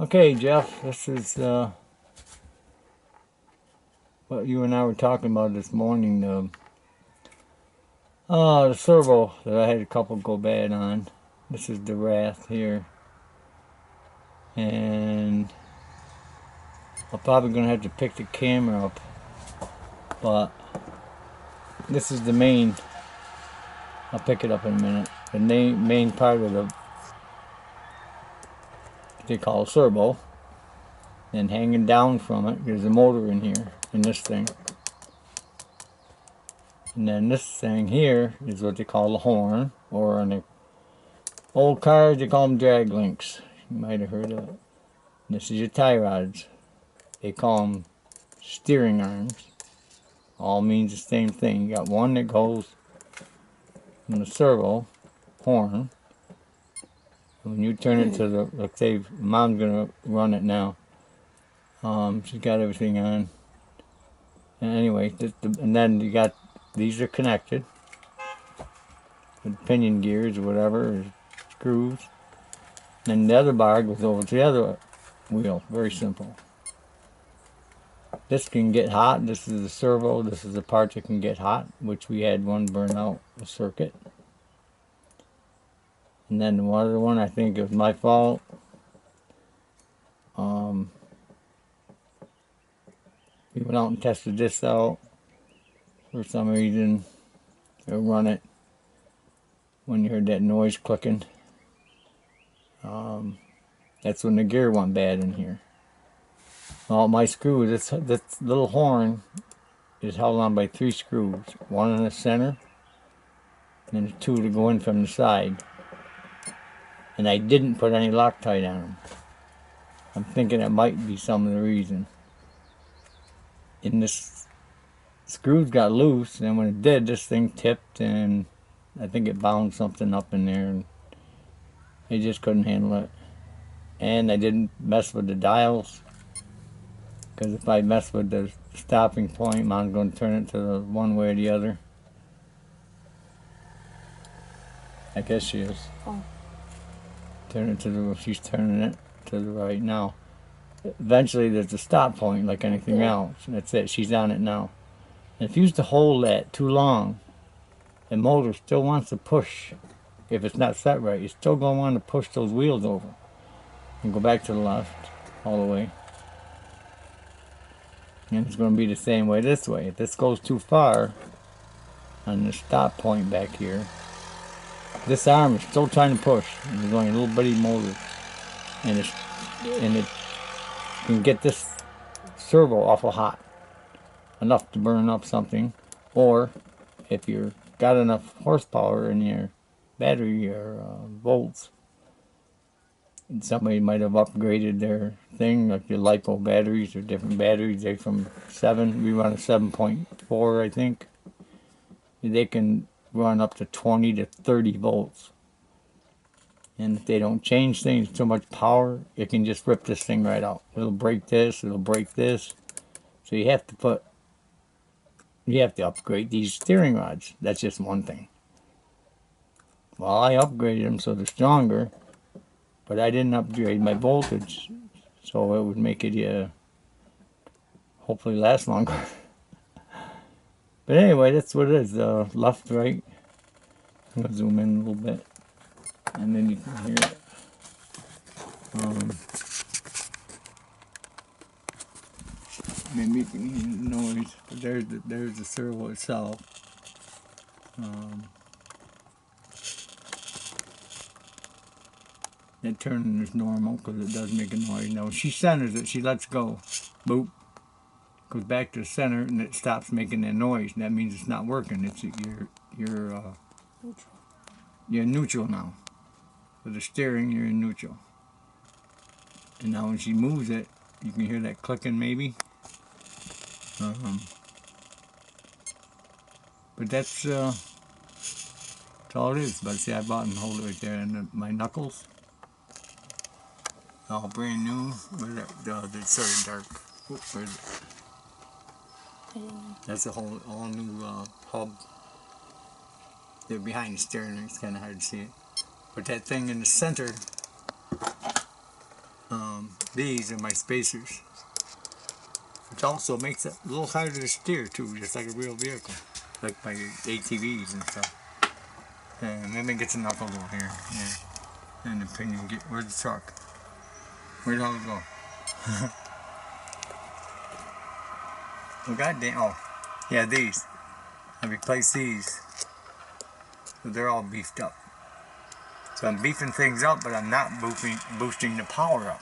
Okay, Jeff, this is what you and I were talking about this morning. The servo that I had a couple go bad on. This is the Wrath here. And I'm probably going to have to pick the camera up. But this is the main. I'll pick it up in a minute. The main part of the, what they call a servo. And hanging down from it, there's a motor in here, in this thing. And then this thing here is what they call the horn, or on the old cars they call them drag links. You might have heard of it. This is your tie rods. They call them steering arms. All means the same thing. You got one that goes in the servo horn. When you turn it to the, let's say Mom's gonna run it now. She's got everything on. And anyway, and then you got, these are connected with pinion gears or whatever, or screws. And the other bar goes over to the other wheel. Very simple. This can get hot. This is the servo. This is the part that can get hot, which we had one burn out the circuit. And then the other one, I think it was my fault. We went out and tested this out. For some reason, it'll run it when you heard that noise clicking. That's when the gear went bad in here. Well, my screw, this little horn is held on by 3 screws. One in the center, and then 2 to go in from the side. And I didn't put any Loctite on them. I'm thinking that might be some of the reason. And this screws got loose, and when it did, this thing tipped, and I think it bound something up in there, and it just couldn't handle it. And I didn't mess with the dials, because if I mess with the stopping point, Mom's going to turn it to the one way or the other. I guess she is. Oh. Turn it to the, she's turning it to the right now. Eventually there's a stop point like anything else. And that's it. She's on it now. And if you used to hold that too long, the motor still wants to push. If it's not set right, it's still going to want to push those wheels over. And go back to the left all the way. And it's going to be the same way this way. If this goes too far on the stop point back here, this arm is still trying to push. And there's only a little bitty motor. And it can get this servo awful hot. Enough to burn up something. Or if you've got enough horsepower in your battery or volts, and somebody might have upgraded their thing, like your LiPo batteries or different batteries. They're from 7, we run a 7.4, I think. They can run up to 20 to 30 volts. And if they don't change things, too much power, it can just rip this thing right out. It'll break this, it'll break this. So you have to upgrade these steering rods. That's just one thing. Well, I upgraded them so they're stronger, but I didn't upgrade my voltage, so it would make it hopefully last longer. But anyway, that's what it is. Left, right. I'm gonna zoom in a little bit, and then you can hear it. Maybe you can hear the noise. But there's the servo itself. That turning is normal because it does make a noise. Now she centers it, she lets go. Boop. Goes back to the center and it stops making that noise. And that means it's not working. It's you're neutral now. With the steering, you're in neutral. And now when she moves it, you can hear that clicking maybe. But that's all it is. But see, I bought and hold it right there in my knuckles. All brand new. They're sort of dark. Oops, where is it? That's a whole all new hub. They're behind the steering. It's kind of hard to see it. But that thing in the center these are my spacers, which also makes it a little harder to steer too, just like a real vehicle, like my ATVs and stuff. And then it gets a knuckle over here, yeah. And the pinion where's the truck? Where'd all it go? Well, goddamn, oh, yeah, these. I replaced these, so they're all beefed up. So I'm beefing things up, but I'm not boosting the power up,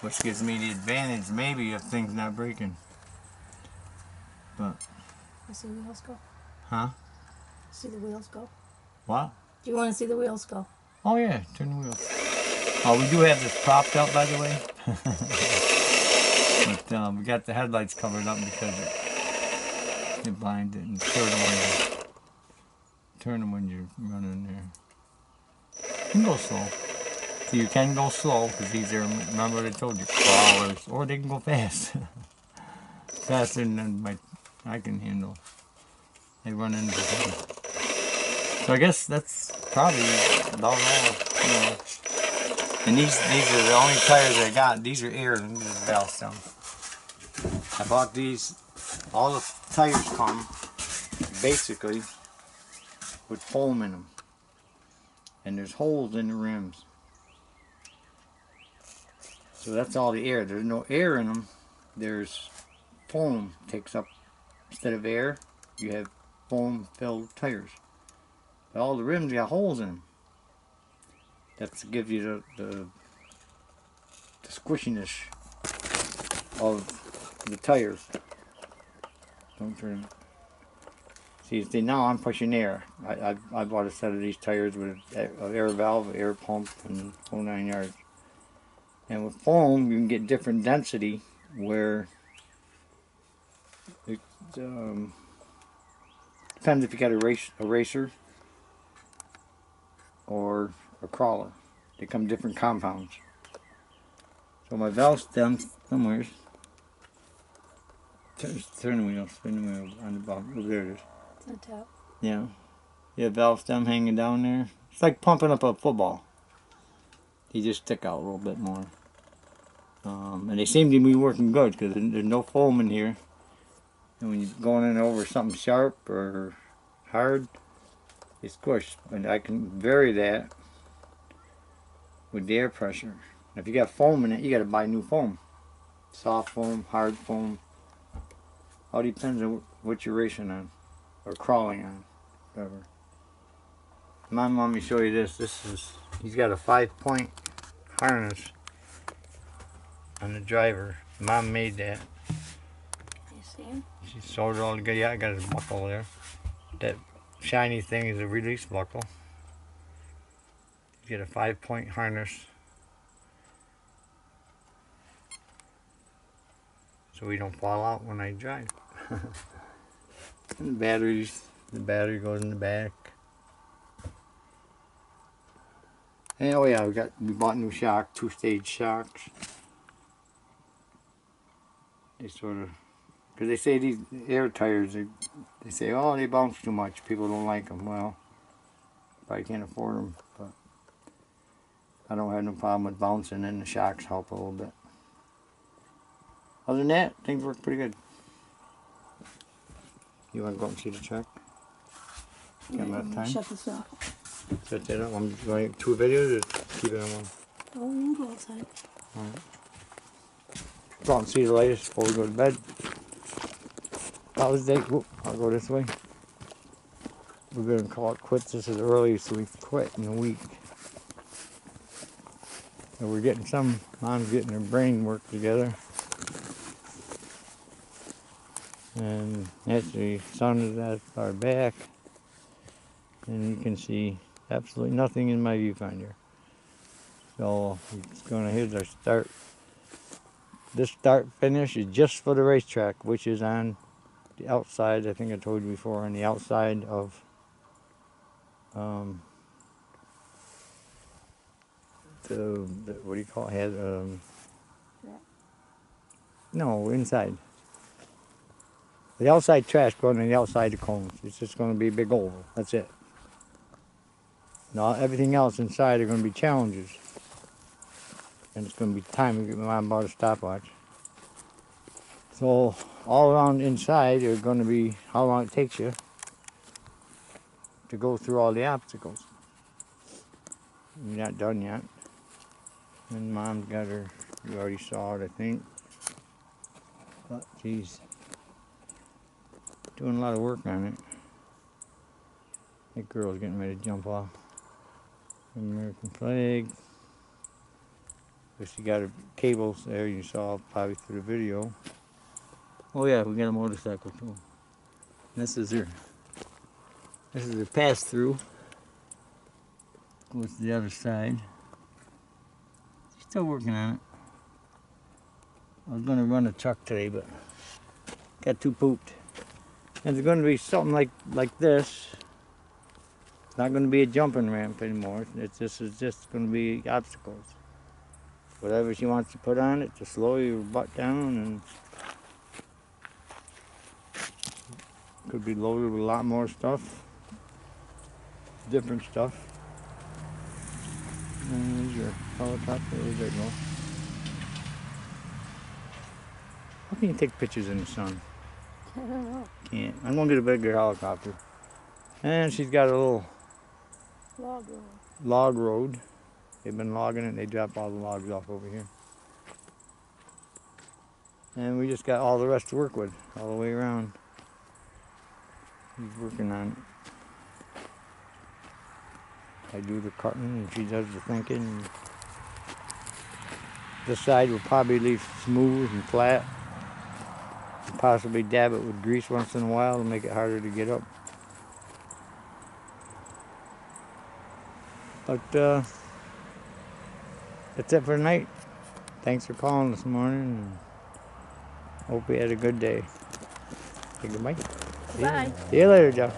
which gives me the advantage maybe of things not breaking. But you see the wheels go? huh? See the wheels go? What? Do you want to see the wheels go? Oh yeah, turn the wheels. Oh, we do have this propped up, by the way. But we got the headlights covered up because it blinds it and turn them when you're running there. You can go slow. So you can go slow because these are, remember what I told you, crawlers, or they can go fast. Faster than I can handle. They run into things. So I guess that's probably about all, you know. And these are the only tires I got. These are air and these are valve stems. I bought these, all the tires come basically with foam in them. And there's holes in the rims. So that's all the air. There's no air in them. There's foam takes up, instead of air, you have foam filled tires. But all the rims got holes in them. That gives you the squishiness of the tires. Don't turn it. See, now I'm pushing air. I bought a set of these tires with an air valve, air pump, and whole 9 yards. And with foam, you can get different density where it depends if you got a racer or a crawler. They come different compounds. So my valve stem somewhere. Turn the wheel, spin the wheel on the bottom. Oh, there it is. It's on top. Yeah. Yeah, valve stem hanging down there. It's like pumping up a football. You just stick out a little bit more. And they seem to be working good because there's no foam in here. And when you're going in over something sharp or hard, it's squish. And I can vary that with the air pressure. If you got foam in it, you got to buy new foam. Soft foam, hard foam. All depends on what you're racing on or crawling on, whatever. Mom, let me show you this. He's got a 5-point harness on the driver. Mom made that. You see him? She sewed it all together. Yeah, I got his buckle there. That shiny thing is a release buckle. You get a 5-point harness, so we don't fall out when I drive. And the battery goes in the back. And oh yeah, we bought new shock, 2-stage shocks. They sort of, because they say these air tires, they say, oh, they bounce too much. People don't like them. Well, probably can't afford them, but I don't have no problem with bouncing, and the shocks help a little bit. Other than that, things work pretty good. You want to go up and see the truck? Got enough time? Shut this off. Shut that up. I'm going to 2 videos or keep it on one? Oh, you can go outside. Alright. Go out and see the latest before we go to bed. Father's Day. Whoop, I'll go this way. We're going to call it quits. This is early, so we quit in a week. And we're getting mom's getting her brain work together. And actually, sun is at our back. And you can see absolutely nothing in my viewfinder. So it's going to hit our start. This start finish is just for the racetrack, which is on the outside. I think I told you before, on the outside of the what do you call it? No, inside. The outside trash going on the outside of the cones. It's just going to be a big oval. That's it. Now everything else inside are going to be challenges. and it's going to be time to get my mom bought a stopwatch. So all around inside are going to be how long it takes you to go through all the obstacles. You're not done yet. And Mom's got her, you already saw it, I think. But she's doing a lot of work on it. That girl's getting ready to jump off the American flag. But she got her cables there, you saw probably through the video. Oh yeah, we got a motorcycle too. This is her pass through. Goes to the other side. She's still working on it. I was going to run a truck today, but got too pooped. And there's going to be something like this. It's not going to be a jumping ramp anymore. This is just going to be obstacles. Whatever she wants to put on it to slow your butt down, and could be loaded with a lot more stuff, different stuff. And there's your helicopter. There you go. How can you take pictures in the sun? I don't know. Can't. I'm gonna get a bigger helicopter. And she's got a little log road. They've been logging it. They drop all the logs off over here. And we just got all the rest to work with all the way around. He's working on it. I do the cutting and she does the thinking. This side will probably leave smooth and flat. And possibly dab it with grease once in a while to make it harder to get up. But that's it for tonight. Thanks for calling this morning. And hope you had a good day. Say goodbye. Bye. See you later, Jeff.